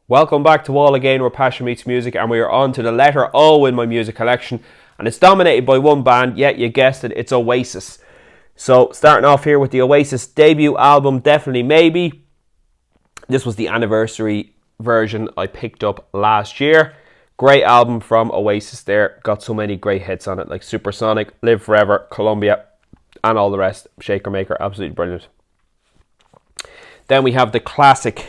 Welcome back to All Again, where passion meets music, and we are on to the letter O in my music collection, and it's dominated by one band. Yet you guessed it, it's Oasis. So starting off here with the Oasis debut album, Definitely Maybe. This was the anniversary version I picked up last year. Great album from Oasis there. Got so many great hits on it, like Supersonic, Live Forever, Columbia, and all the rest. Shaker Maker, absolutely brilliant. Then we have the classic,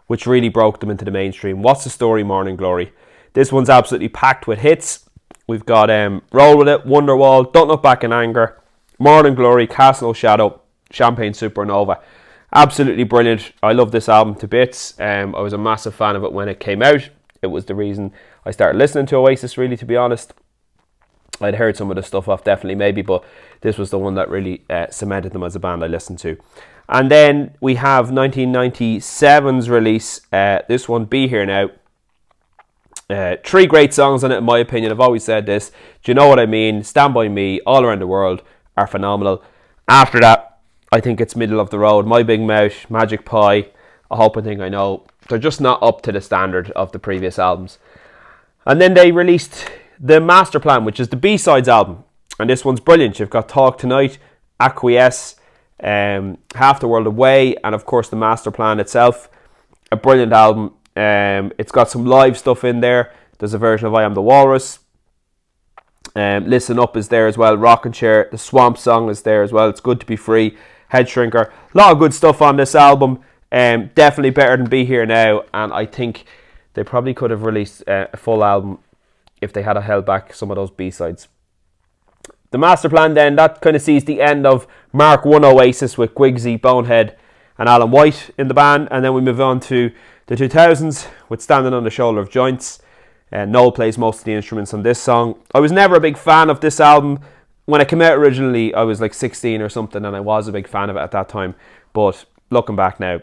which really broke them into the mainstream. What's the Story, Morning Glory. This one's absolutely packed with hits. We've got Roll With It, Wonderwall, Don't Look Back in Anger, Morning Glory, Cast No Shadow, Champagne Supernova. Absolutely brilliant. I love this album to bits. I was a massive fan of it when it came out. It was the reason I started listening to Oasis, really, to be honest. I'd heard some of the stuff off Definitely Maybe, but this was the one that really cemented them as a band I listened to. And then we have 1997's release, this one, Be Here Now. Three great songs on it, in my opinion. I've always said this. Do You Know What I Mean, Stand By Me, All Around the World are phenomenal. After that, I think it's middle of the road. My Big Mouth, Magic Pie, I Hope and Think I Know. They're just not up to the standard of the previous albums. And then they released the Master Plan, which is the B-Sides album. And this one's brilliant. You've got Talk Tonight, Acquiesce, Half the World Away, and of course the Master Plan itself. A brilliant album. It's got some live stuff in there. There's a version of I Am the Walrus. Listen Up is there as well. Rockin' Chair. The Swamp Song is there as well. It's Good to Be Free. Head Shrinker. A lot of good stuff on this album. Definitely better than Be Here Now. And I think they probably could have released a full album if they had held back some of those B-sides. The Master Plan then, that kind of sees the end of Mark 1 Oasis with Quigsy, Bonehead and Alan White in the band. And then we move on to the 2000s with Standing on the Shoulder of Giants. Noel plays most of the instruments on this song. I was never a big fan of this album. When it came out originally, I was like 16 or something, and I was a big fan of it at that time. But looking back now,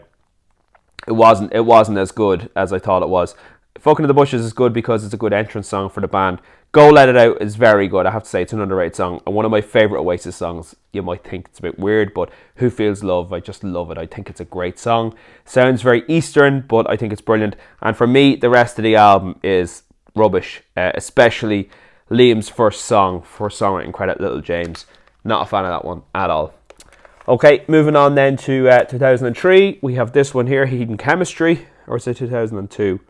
it wasn't as good as I thought it was. Fucking in the Bushes is good because it's a good entrance song for the band. Go Let It Out is very good. I have to say, it's an underrated song. And one of my favourite Oasis songs. You might think it's a bit weird, but Who Feels Love? I just love it. I think it's a great song. Sounds very Eastern, but I think it's brilliant. And for me, the rest of the album is rubbish. Especially Liam's first songwriting credit, Little James. Not a fan of that one at all. Okay, moving on then to 2003. We have this one here, Hidden Chemistry. Or is it 2002?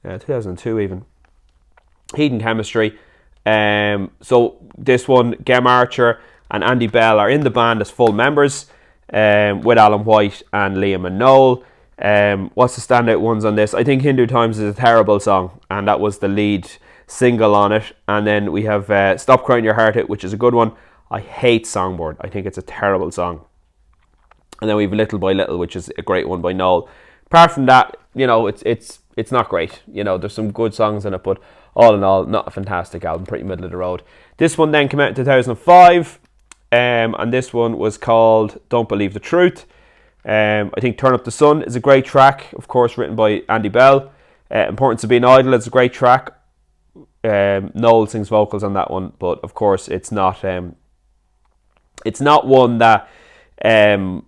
2002 even. Hidden Chemistry. So this one, Gem Archer and Andy Bell are in the band as full members, with Alan White and Liam and Noel. What's the standout ones on this? I think Hindu Times is a terrible song, and that was the lead single on it. And then we have Stop Crying Your Heart Out, which is a good one. I hate Songboard. I think it's a terrible song. And then we have Little by Little, which is a great one by Noel. Apart from that, you know, it's not great. You know, there's some good songs in it, but all in all, not a fantastic album, pretty middle of the road. This one then came out in 2005, and this one was called Don't Believe the Truth. I think Turn Up the Sun is a great track, of course, written by Andy Bell. Importance of Being Idle is a great track. Noel sings vocals on that one, but of course it's not one that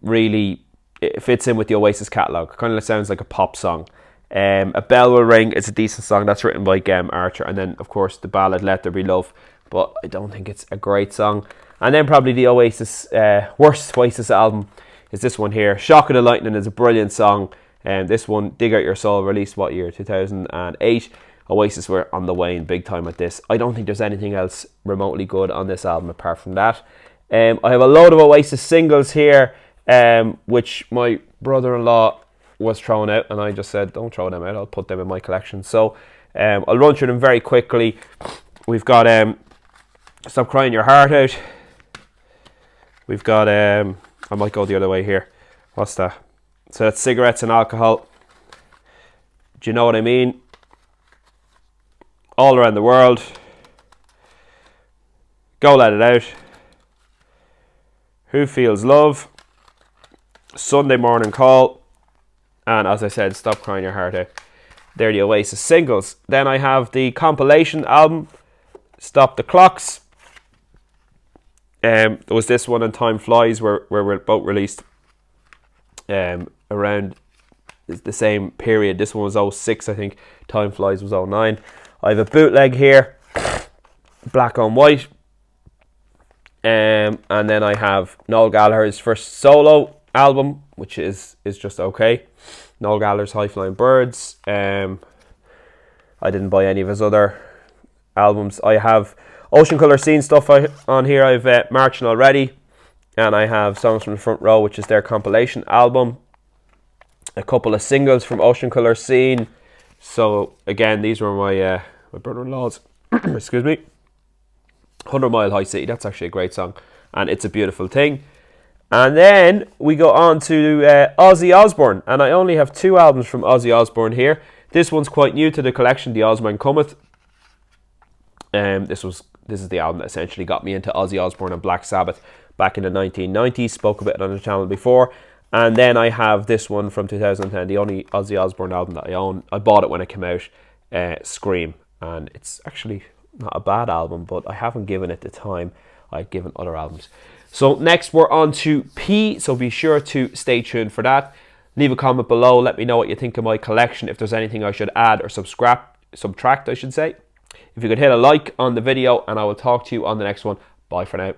really it fits in with the Oasis catalogue. Kind of sounds like a pop song. A Bell Will Ring is a decent song that's written by Gem Archer, and then of course the ballad Let There Be Love, but I don't think it's a great song. And then probably the Oasis worst Oasis album is this one here. Shock of the Lightning is a brilliant song, and this one, Dig Out Your Soul, released what year? 2008. Oasis were on the wane big time with this. I don't think there's anything else remotely good on this album apart from that. I have a load of Oasis singles here, which my brother-in-law was thrown out, and I just said, don't throw them out, I'll put them in my collection. So I'll run through them very quickly. We've got Stop Crying Your Heart Out. We've got I might go the other way here. What's that? So that's Cigarettes and Alcohol. Do You Know What I Mean? All Around the World. Go Let It Out. Who Feels Love? Sunday Morning Call. And as I said, Stop Crying Your Heart Out. They're the Oasis singles. Then I have the compilation album, Stop the Clocks. There was this one and Time Flies where we're both released around the same period. This one was 06, I think. Time Flies was 09. I have a bootleg here, black on white. And then I have Noel Gallagher's first solo album, which is just okay. Noel Gallagher's High Flying Birds. I didn't buy any of his other albums. I have Ocean Colour Scene stuff on here. I have Marching Already, and I have Songs from the Front Row, which is their compilation album. A couple of singles from Ocean Colour Scene. So again, these were my brother-in-law's. Excuse me. 100 Mile High City. That's actually a great song, and It's a Beautiful Thing. And then we go on to Ozzy Osbourne, and I only have 2 albums from Ozzy Osbourne here. This one's quite new to the collection, The Ozman Cometh. This is the album that essentially got me into Ozzy Osbourne and Black Sabbath back in the 1990s. Spoke about it on the channel before. And then I have this one from 2010, the only Ozzy Osbourne album that I own. I bought it when it came out, Scream, and it's actually not a bad album, but I haven't given it the time I've given other albums. So next we're on to P, so be sure to stay tuned for that. Leave a comment below, let me know what you think of my collection, if there's anything I should add or subtract, I should say. If you could hit a like on the video, and I will talk to you on the next one. Bye for now.